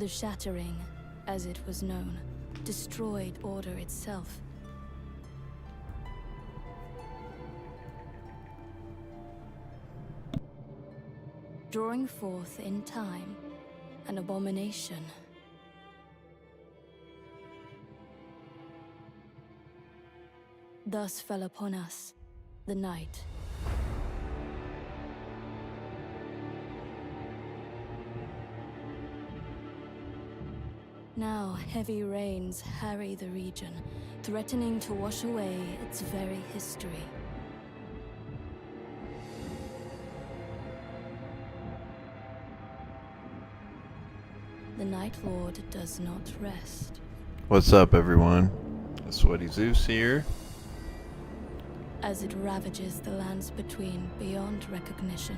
The shattering, as it was known, destroyed order itself. Drawing forth in time an abomination. Thus fell upon us the night. Now heavy rains harry the region, threatening to wash away its very history. The Night Lord does not rest. What's up, everyone? Sweaty Zeus here. As it ravages the lands between beyond recognition.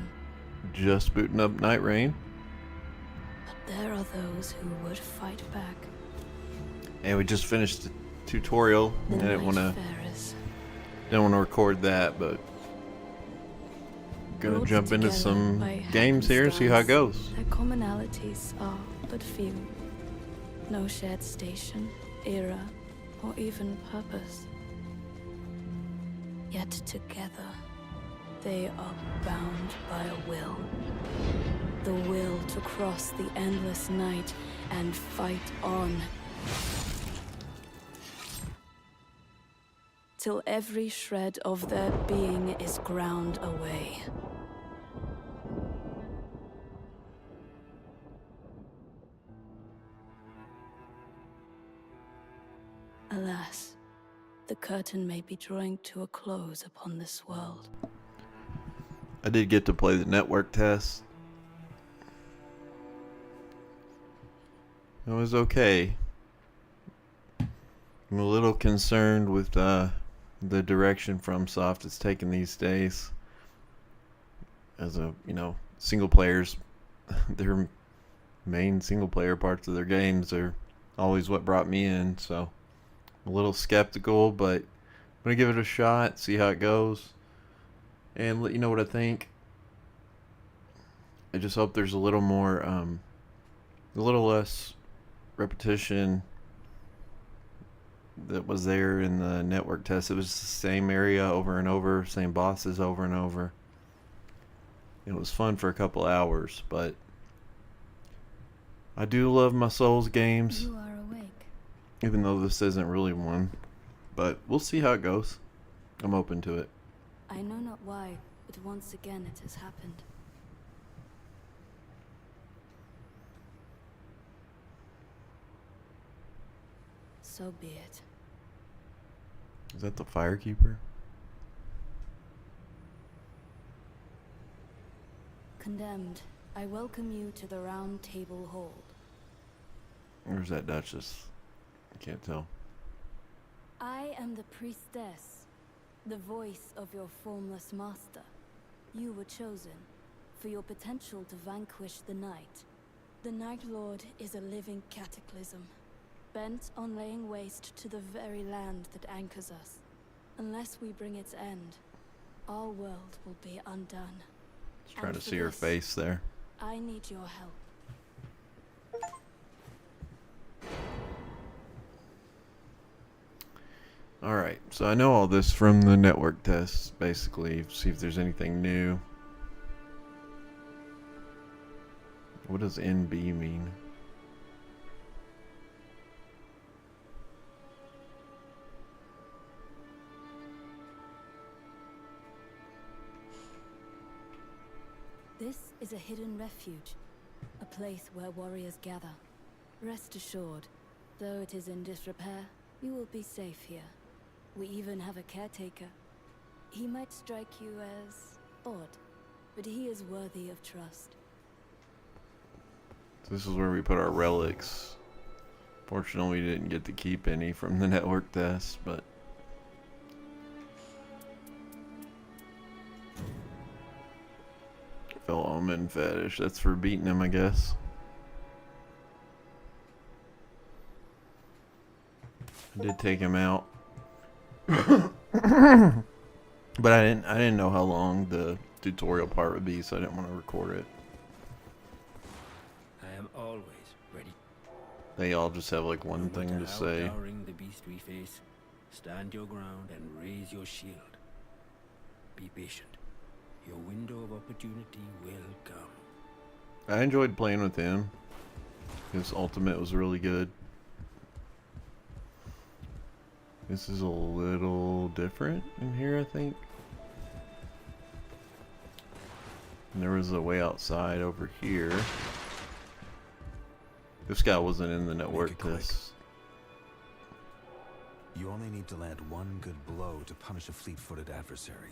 Just booting up Night Rain. But there are those who would fight back. And we just finished the tutorial. I didn't want to record that, but gonna jump into some games here and see how it goes. Their commonalities are but few. No shared station, era, or even purpose. Yet together, they are bound by a will. The will to cross the endless night and fight on. Till every shred of their being is ground away. Alas, the curtain may be drawing to a close upon this world. I did get to play the network test. It was okay. I'm a little concerned with the direction FromSoft is taking these days. As a, single players, their main single player parts of their games are always what brought me in, so I'm a little skeptical, but I'm gonna give it a shot, see how it goes, and let you know what I think. I just hope there's a little more, a little less repetition that was there in the network test. It was the same area over and over, same bosses over and over. It was fun for a couple hours, but I do love my Souls games. You are awake. Even though this isn't really one. But we'll see how it goes. I'm open to it. I know not why, but once again it has happened. So be it. Is that the Firekeeper? Condemned, I welcome you to the Round Table Hold. Where's that Duchess? I can't tell. I am the priestess, the voice of your formless master. You were chosen for your potential to vanquish the night. The Night Lord is a living cataclysm, bent on laying waste to the very land that anchors us. Unless we bring its end, our world will be undone. Just trying to see her face there. I need your help. Alright, so I know all this from the network tests, basically. See if there's anything new. What does NB mean? This is a hidden refuge, a place where warriors gather. Rest assured, though it is in disrepair, you will be safe here. We even have a caretaker. He might strike you as odd, but he is worthy of trust. So this is where we put our relics. Fortunately, we didn't get to keep any from the network test, but Fell Omen Fetish. That's for beating him, I guess. I did take him out. But I didn't know how long the tutorial part would be, so I didn't want to record it. I am always ready. They all just have like one No thing matter to how say. towering the beast we face, stand your ground and raise your shield. Be patient. Your window of opportunity will come. I enjoyed playing with him. His ultimate was really good. This is a little different in here, I think. And there was a way outside over here. This guy wasn't in the network test. You only need to land one good blow to punish a fleet-footed adversary.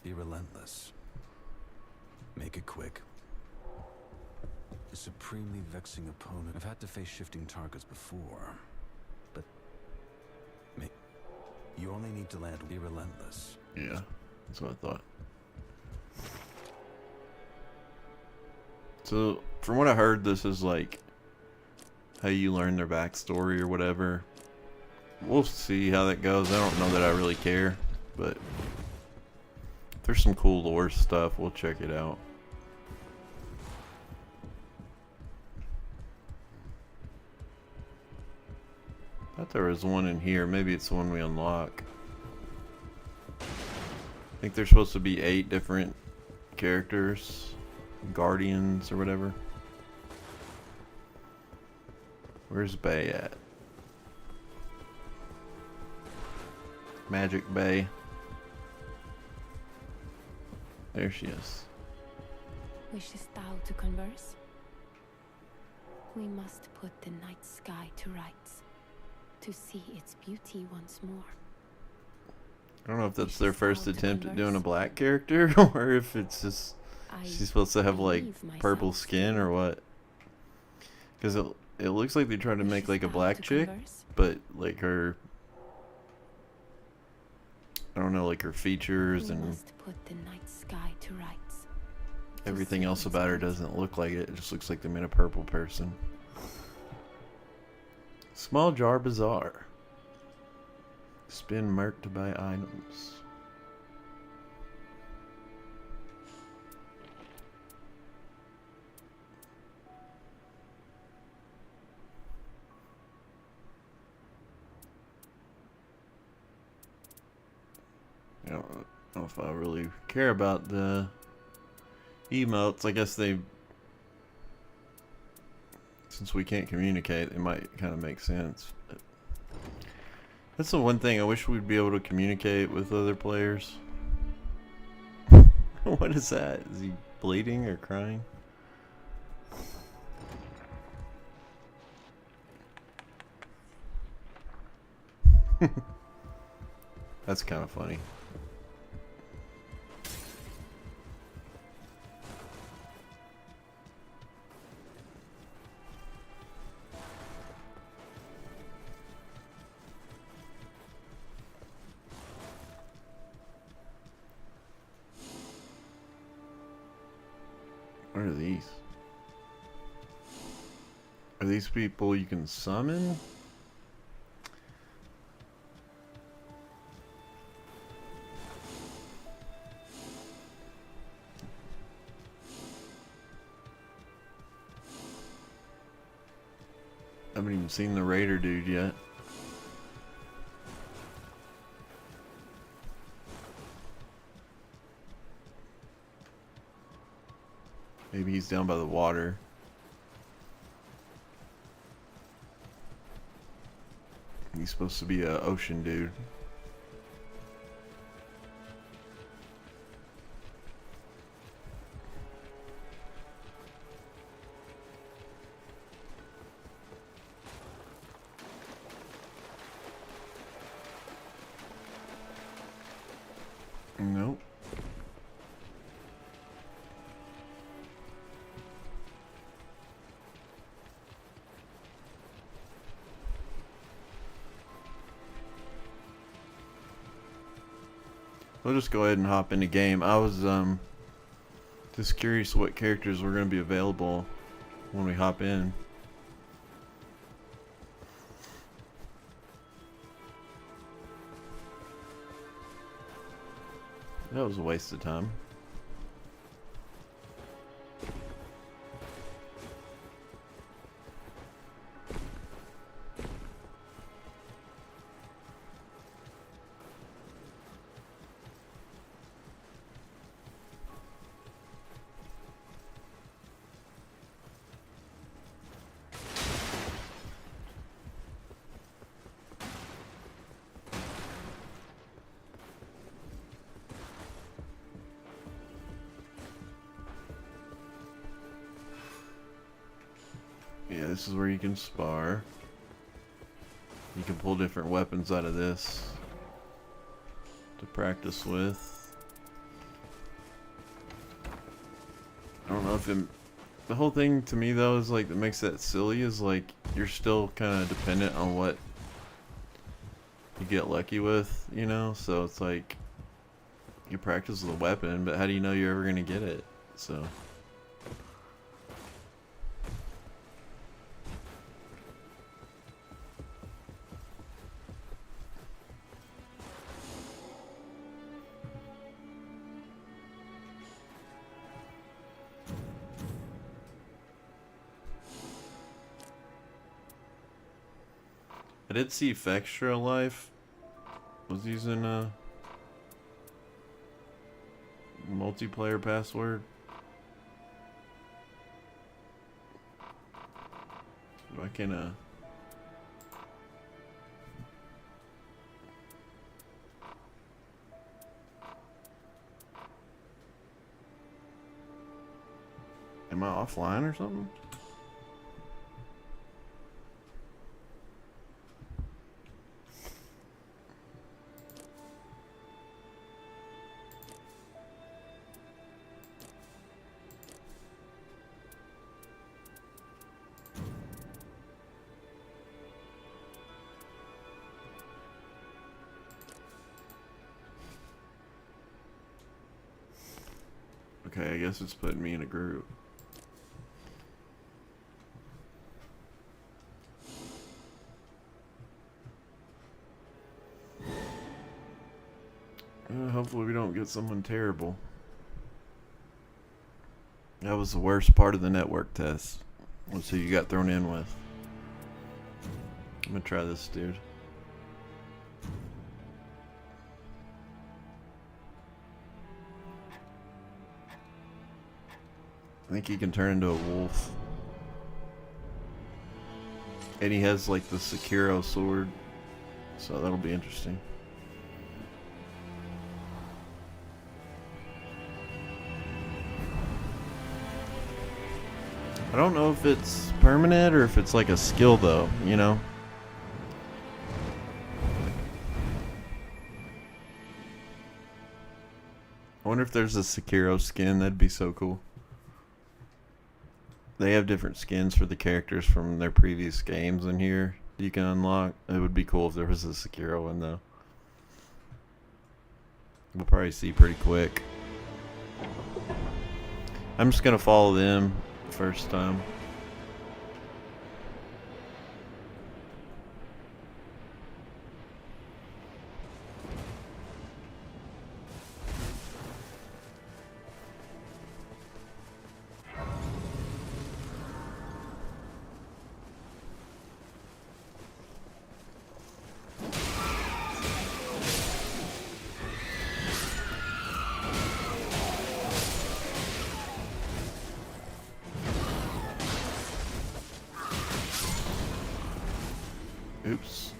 Be relentless. Make it quick. A supremely vexing opponent. I've had to face shifting targets before, but you only need to land. Be relentless. Yeah, that's what I thought. So, from what I heard, this is like how you learn their backstory or whatever. We'll see how that goes. I don't know that I really care, but if there's some cool lore stuff, we'll check it out. I thought there was one in here. Maybe it's the one we unlock. I think there's supposed to be 8 different characters. Guardians or whatever. Where's Bay at? Magic Bay. There she is. Wishes thou to converse? We must put the night sky to rights, to see its beauty once more. I don't know if that's Wishes their first thou to attempt at doing a converse? black character or if it's just I she's supposed to have like believe myself. purple skin or what. Because it looks like they tried to make Wishes like a thou black to chick, converse? but like her, I don't know, like her features We and must put the night sky to rights, to everything see else its about her beauty. doesn't look like it. It just looks like they made a purple person. Small Jar Bazaar. Spin merc to buy items. I don't know if I really care about the emotes. I guess they, since we can't communicate, it might kind of make sense. But that's the one thing I wish we'd be able to communicate with other players. What is that? Is he bleeding or crying? That's kind of funny. What are these? Are these people you can summon? I haven't even seen the Raider dude yet. Maybe he's down by the water. He's supposed to be a ocean dude. Nope. We'll just go ahead and hop into game. I was just curious what characters were going to be available when we hop in. That was a waste of time. Yeah, this is where you can spar. You can pull different weapons out of this to practice with. I don't know if the whole thing to me though is like that makes that silly is like you're still kind of dependent on what you get lucky with, you know? So it's like you practice with a weapon, but how do you know you're ever gonna get it? So I did see Fextra Life was using a multiplayer password. I can am I offline or something? Okay, I guess it's putting me in a group. Hopefully we don't get someone terrible. That was the worst part of the network test. Let's see who you got thrown in with. I'm gonna try this dude. I think he can turn into a wolf. And he has like the Sekiro sword. So that'll be interesting. I don't know if it's permanent or if it's like a skill though, you know? I wonder if there's a Sekiro skin. That'd be so cool. They have different skins for the characters from their previous games in here you can unlock. It would be cool if there was a Sekiro one though. We'll probably see pretty quick. I'm just gonna follow them first time. Oops.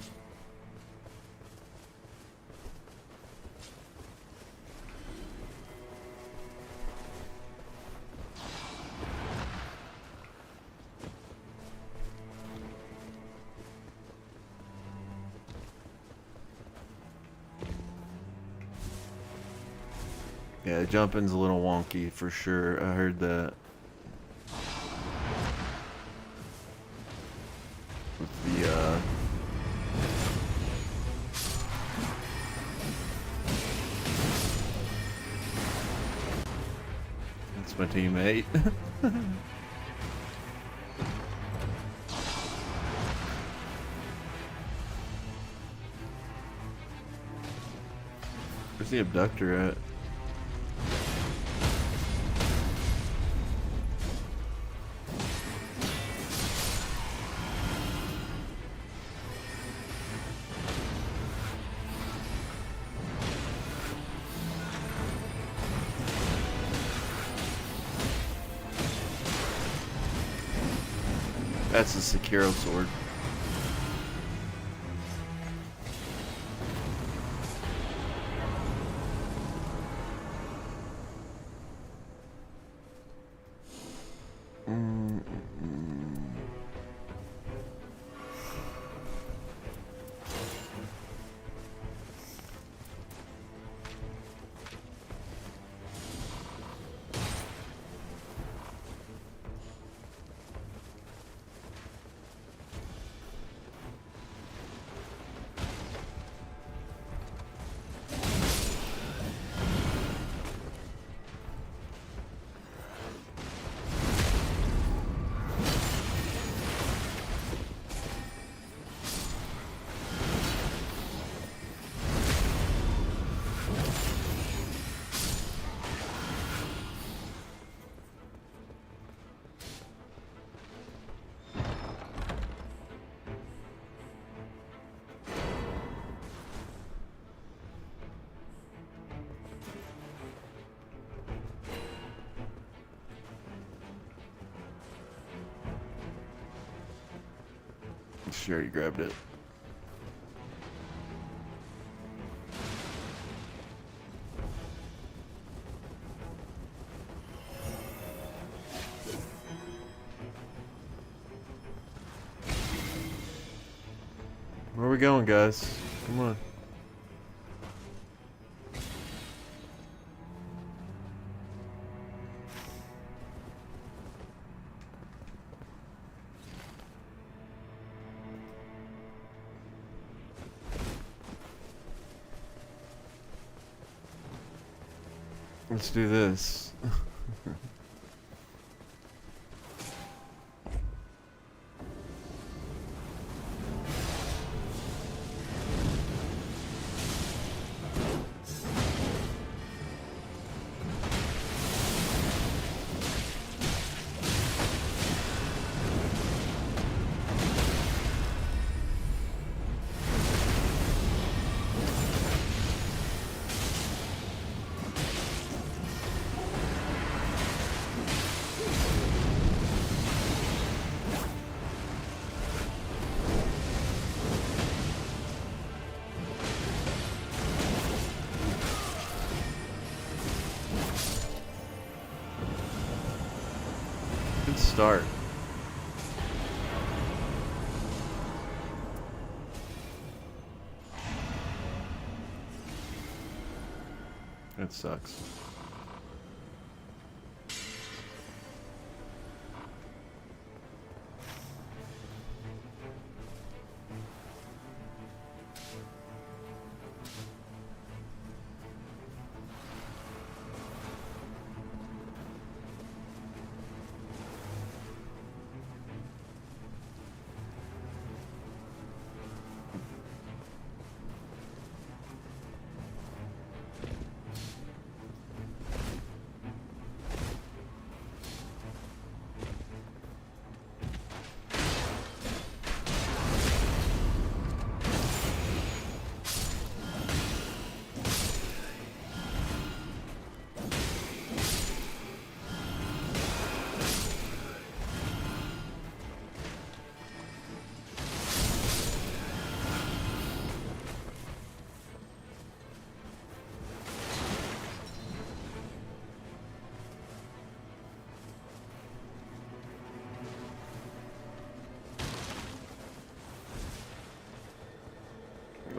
Yeah, jumping's a little wonky for sure. I heard that. With the that's my teammate. Where's the abductor at? That's the Sekiro sword. Sure, you grabbed it. Where are we going, guys? Come on. Let's do this. Good start. That sucks.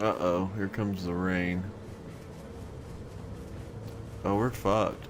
Uh-oh, here comes the rain. Oh, we're fucked.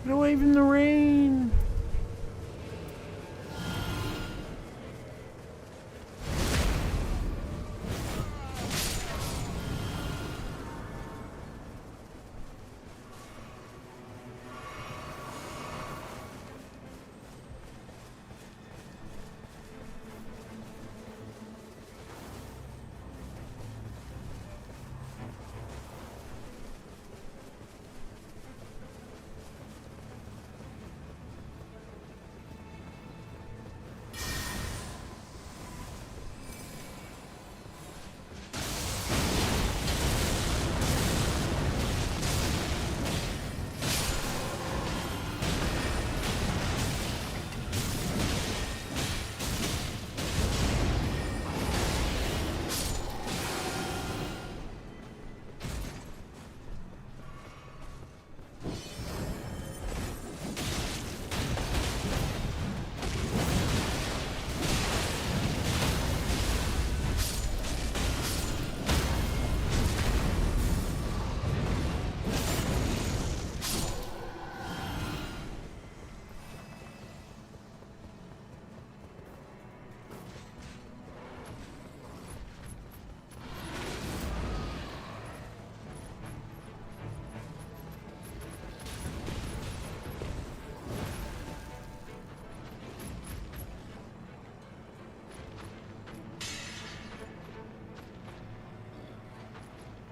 Get away from the rain.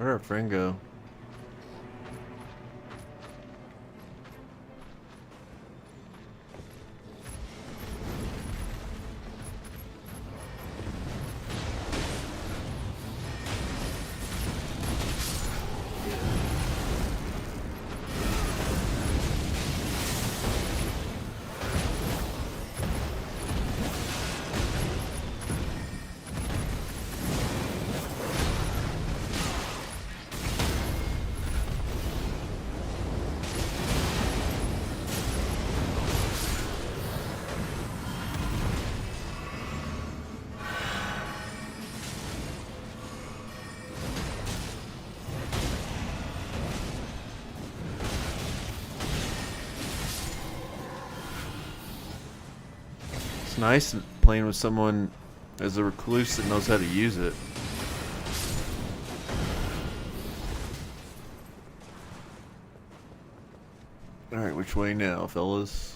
Where'd our friend go? It's nice playing with someone as a recluse that knows how to use it. Alright, which way now, fellas?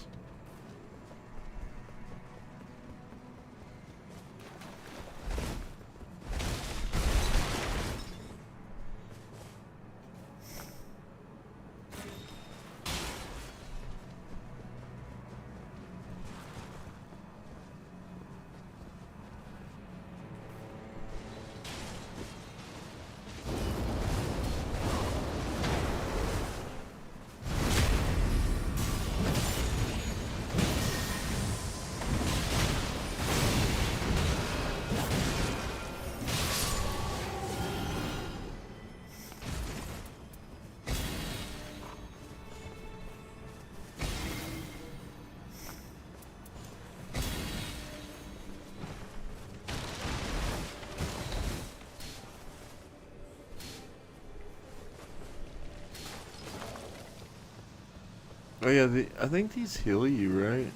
Oh yeah, I think these heal you, right?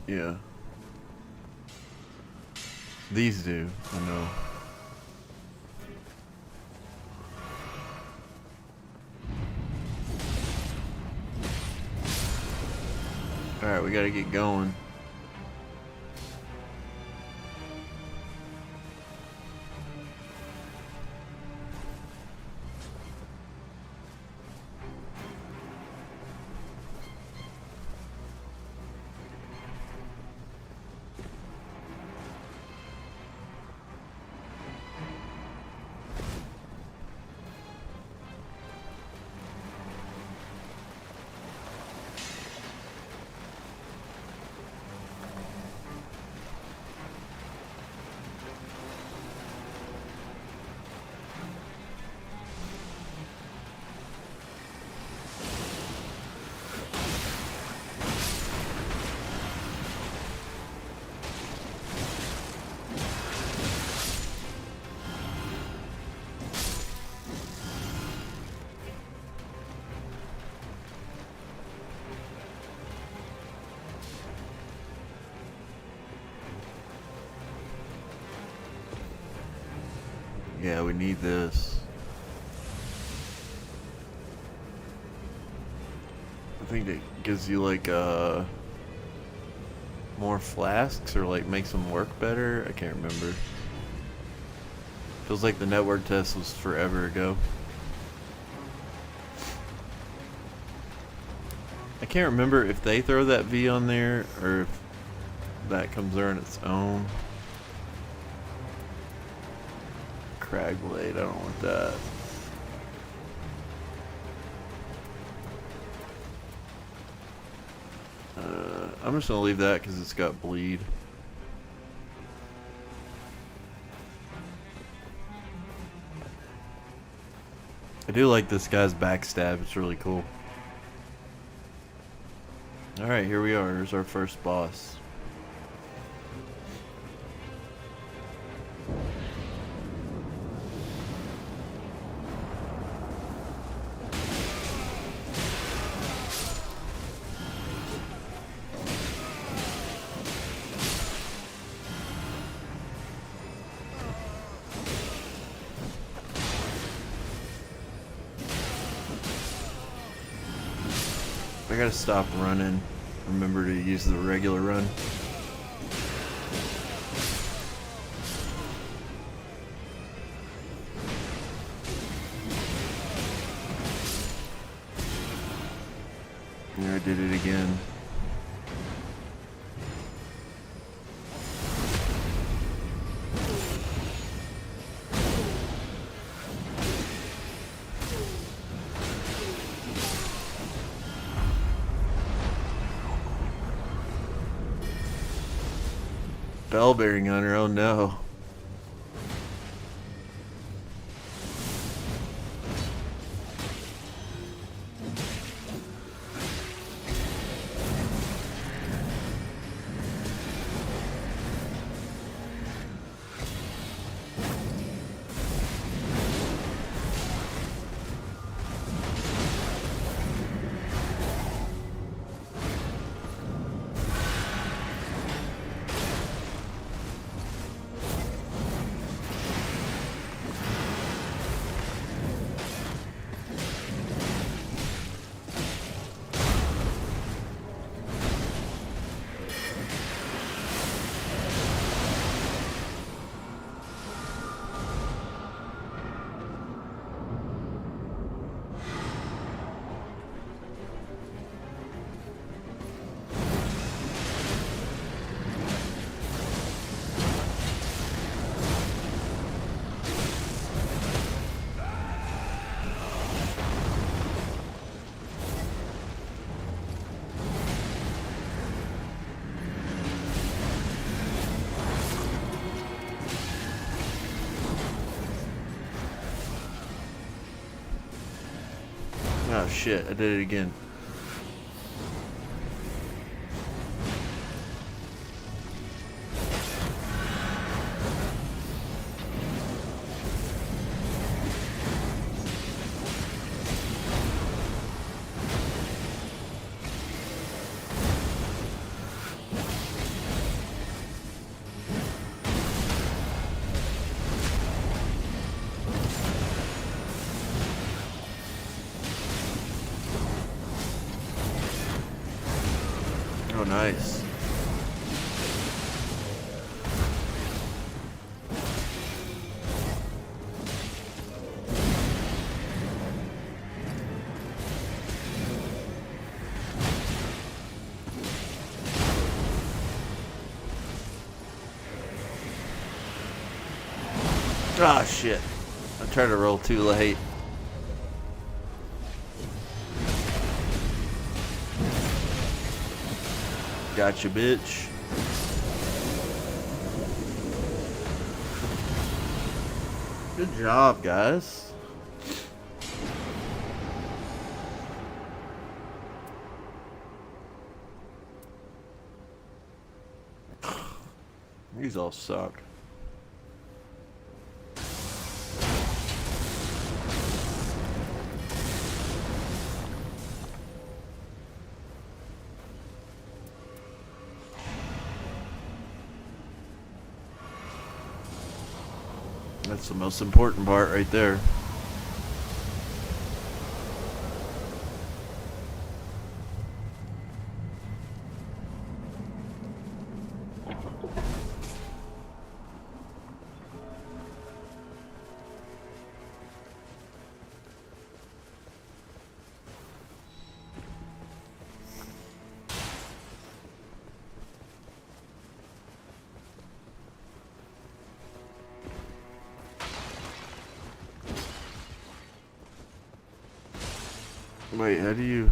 Yeah. These do, I know. Alright, we gotta get going. Yeah, we need this. I think it gives you like more flasks or like makes them work better. I can't remember. Feels like the network test was forever ago. I can't remember if they throw that V on there or if that comes there on its own. Crag blade, I don't want that. I'm just gonna leave that because it's got bleed. I do like this guy's backstab, it's really cool. Alright, here we are. Here's our first boss. I gotta stop running. Remember to use the regular run. did it again. Bell bearing on her, oh no. Oh shit, I did it again. Oh, nice. Ah, shit. I tried to roll too late. Gotcha, bitch. Good job, guys. These all suck. That's the most important part right there. Wait, how do you...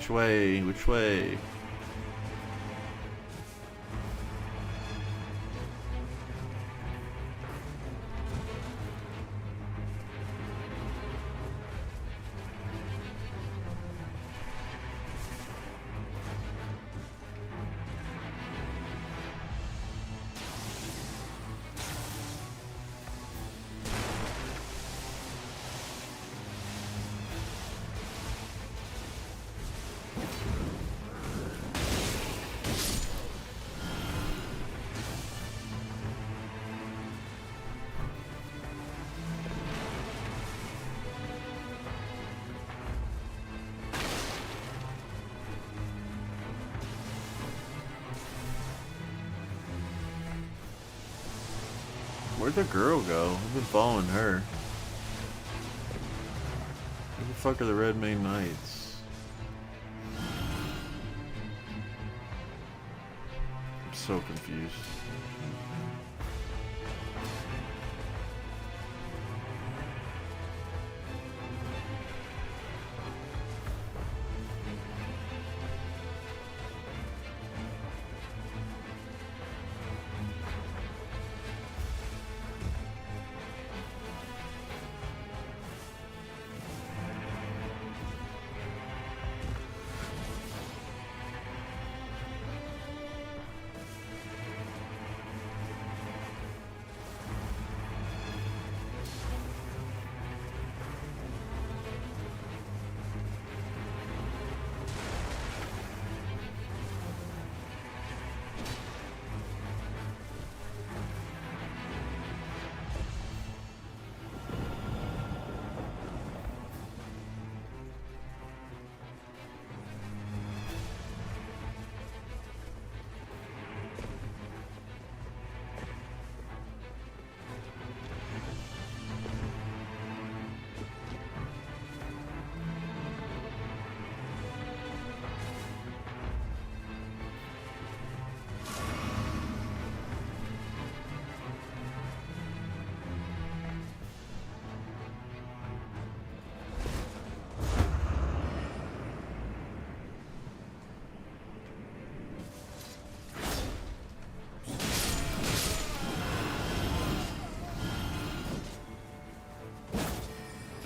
Which way? Which way? Where'd the girl go? I've been following her. Where the fuck are the Red Mane Knights? I'm so confused.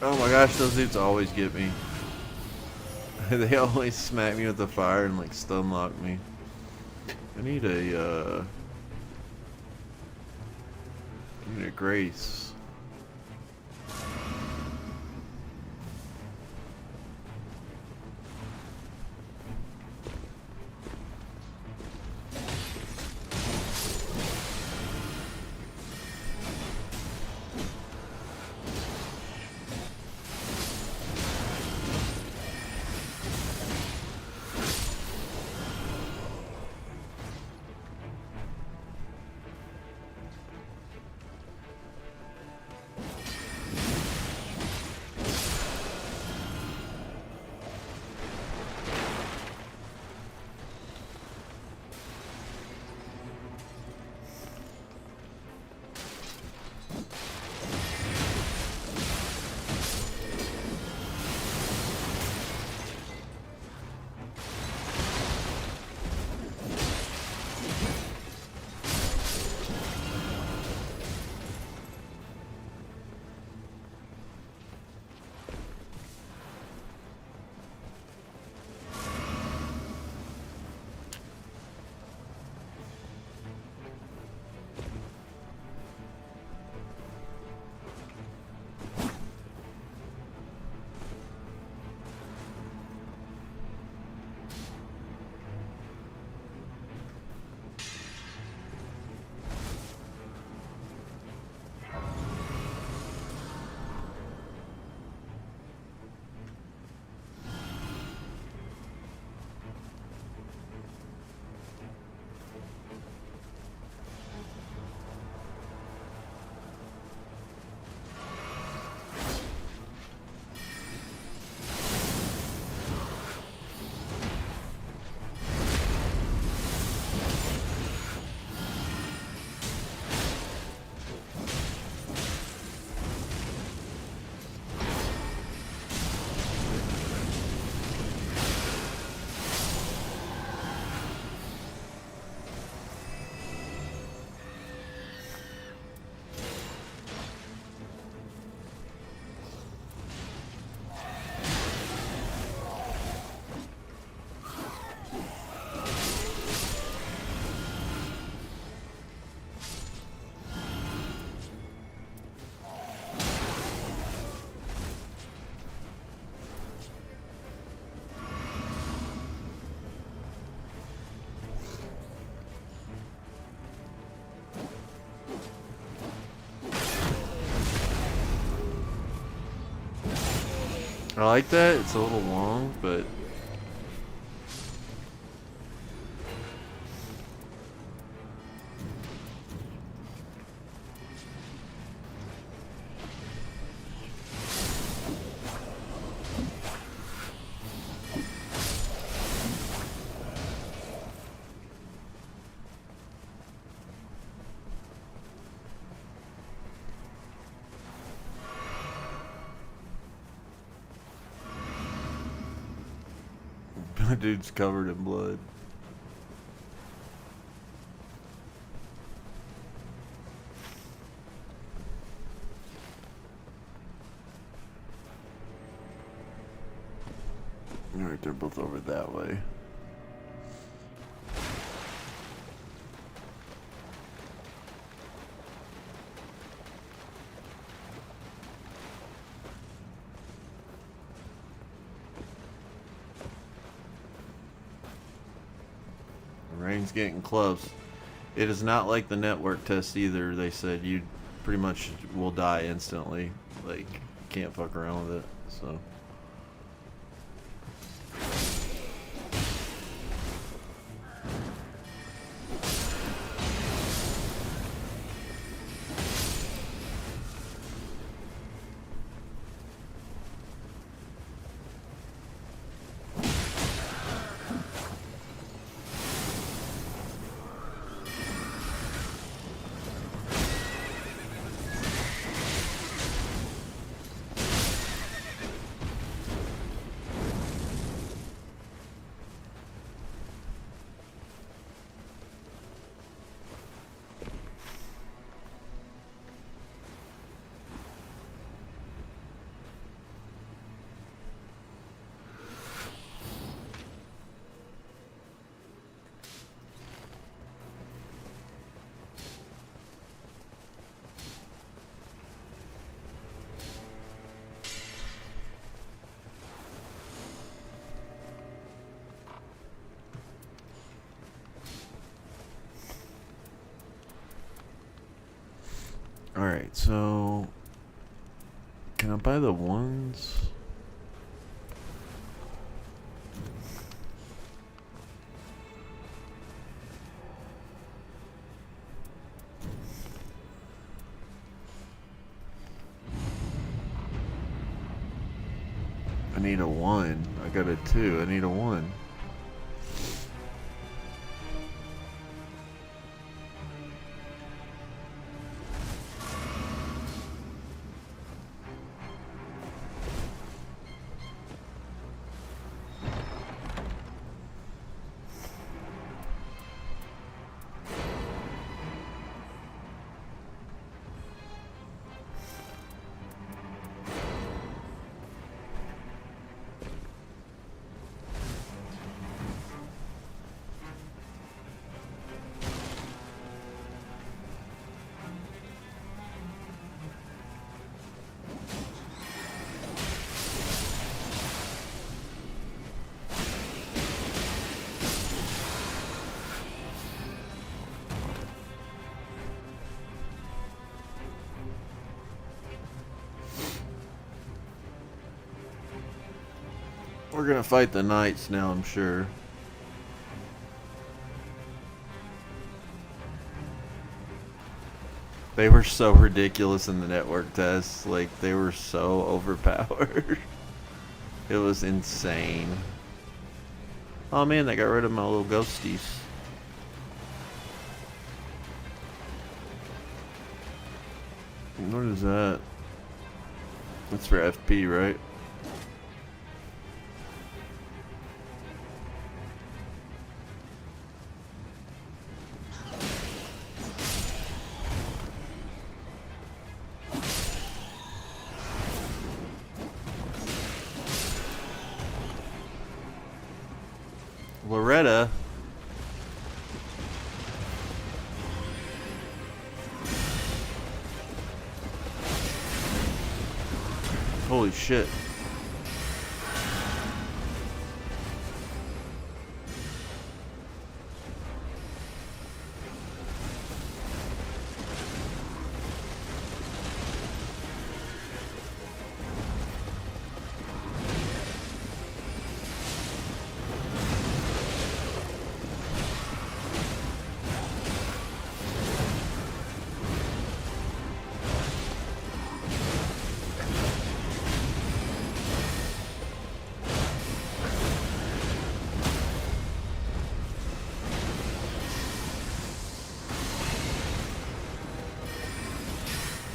Oh my gosh, those dudes always get me. They always smack me with the fire and like stun lock me. I need a grace. I like that. It's a little long, but my dude's covered in blood. Alright, they're both over that way. The rain's getting close. It is not like the network test either. They said you pretty much will die instantly. Like, can't fuck around with it. So. Alright, so can I buy the ones? I need a 1. I got a 2. I need a 1. We're gonna fight the knights now, I'm sure. They were so ridiculous in the network tests. Like, they were so overpowered. It was insane. Oh man, they got rid of my little ghosties. What is that? That's for FP, right? Loretta. Holy shit.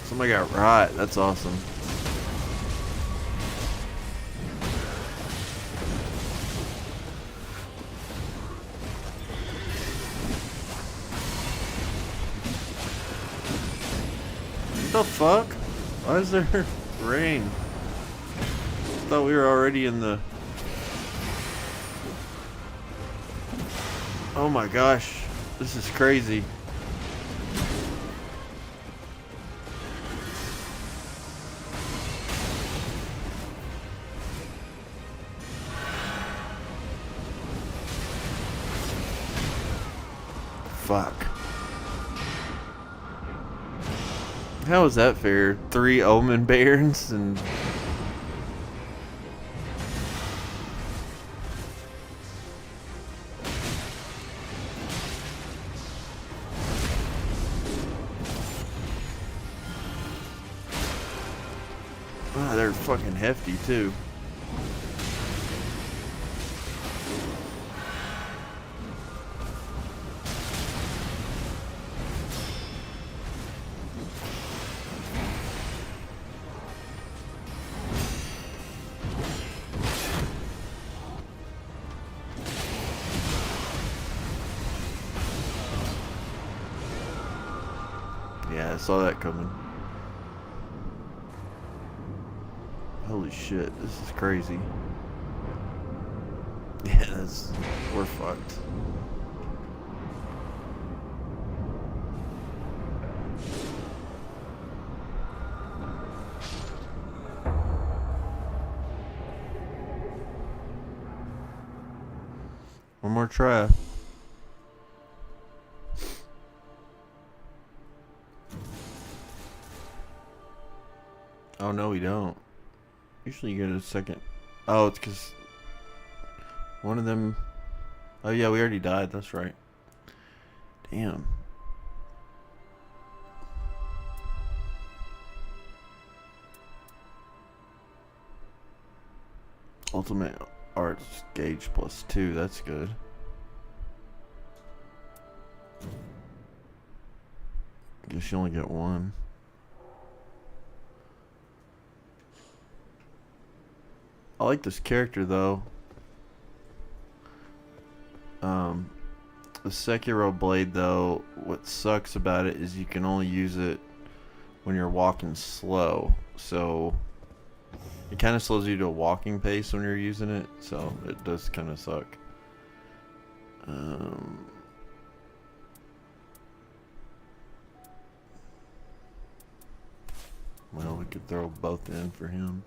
Somebody got right. That's awesome. What the fuck? Why is there rain? I thought we were already in the... Oh my gosh. This is crazy. Fuck. How is that fair? 3 Omen Barons and... Wow, they're fucking hefty too. Yeah, I saw that coming. Holy shit, this is crazy. Yeah, we're fucked. One more try. Oh no, we don't. Usually you get a second. Oh, it's because one of them... Oh yeah, we already died. That's right. Damn. Ultimate Arts Gauge +2. That's good. Guess you only get one. I like this character though. The Sekiro blade though, what sucks about it is you can only use it when you're walking slow. So it kind of slows you to a walking pace when you're using it. So it does kind of suck. Well, we could throw both in for him.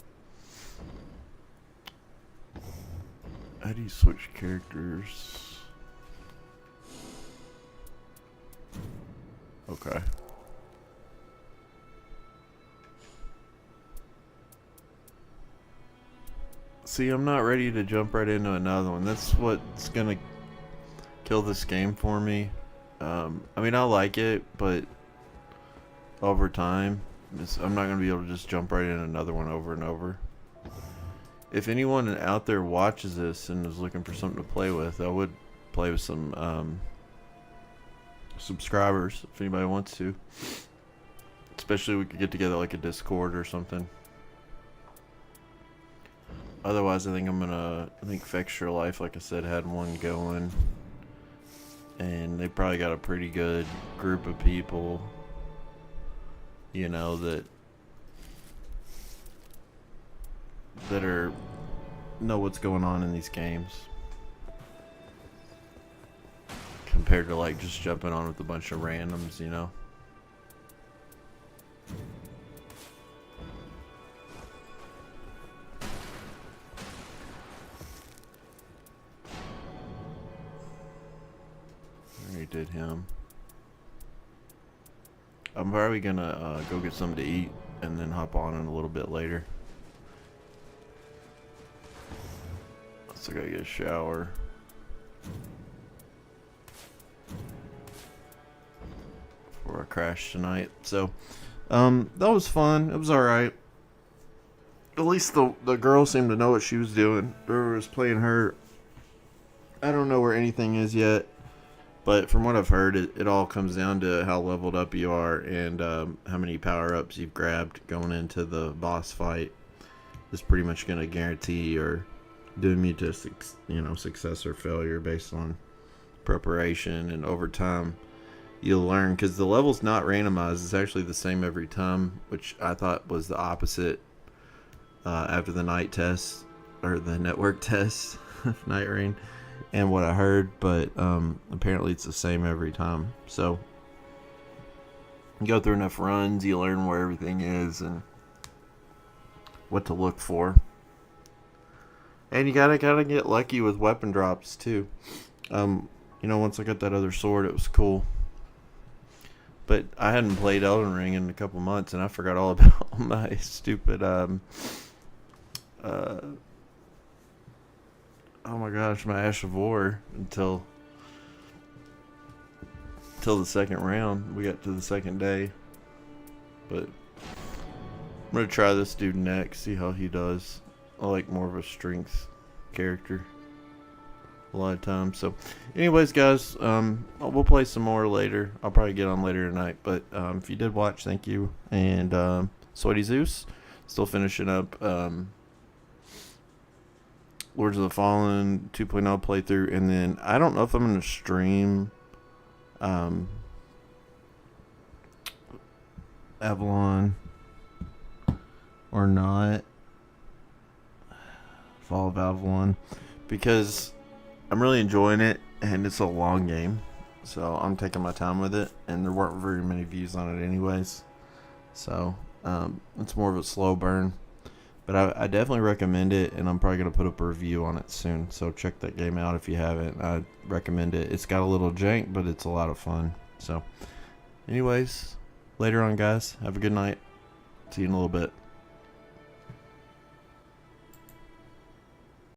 How do you switch characters? Okay. See, I'm not ready to jump right into another one. That's what's gonna kill this game for me. I mean, I like it, but over time, I'm not gonna be able to just jump right in another one over and over. If anyone out there watches this and is looking for something to play with, I would play with some subscribers if anybody wants to. Especially we could get together like a Discord or something. Otherwise, I think Fexture Life, like I said, had one going. And they probably got a pretty good group of people, you know, that know what's going on in these games. Compared to like just jumping on with a bunch of randoms, you know. I already did him. I'm probably gonna go get something to eat and then hop on in a little bit later. So I gotta get a shower. Before I crash tonight. So, that was fun. It was alright. At least the girl seemed to know what she was doing. Whoever was playing her, I don't know where anything is yet. But from what I've heard, it all comes down to how leveled up you are and how many power-ups you've grabbed going into the boss fight is pretty much going to guarantee or doom you to success or failure based on preparation. And over time you'll learn, because the level's not randomized. It's actually the same every time, which I thought was the opposite after the night test or the network test of Night Rain and what I heard, but apparently it's the same every time. So you go through enough runs, you learn where everything is and what to look for. And you gotta get lucky with weapon drops too. Once I got that other sword, it was cool. But I hadn't played Elden Ring in a couple months, and I forgot all about my stupid oh my gosh, my Ash of War until the second round. We got to the second day. But I'm gonna try this dude next, see how he does. I like more of a strength character a lot of times. So anyways, guys, we'll play some more later. I'll probably get on later tonight, but if you did watch, thank you. And Sweaty Zeus still finishing up Lords of the Fallen 2.0 playthrough, and then I don't know if I'm going to stream Avalon or not. Fall of Avalon, because I'm really enjoying it, and it's a long game, so I'm taking my time with it, and there weren't very many views on it anyways, so it's more of a slow burn. But I definitely recommend it, and I'm probably going to put up a review on it soon. So check that game out if you haven't. I recommend it. It's got a little jank, but it's a lot of fun. So anyways, later on, guys. Have a good night. See you in a little bit.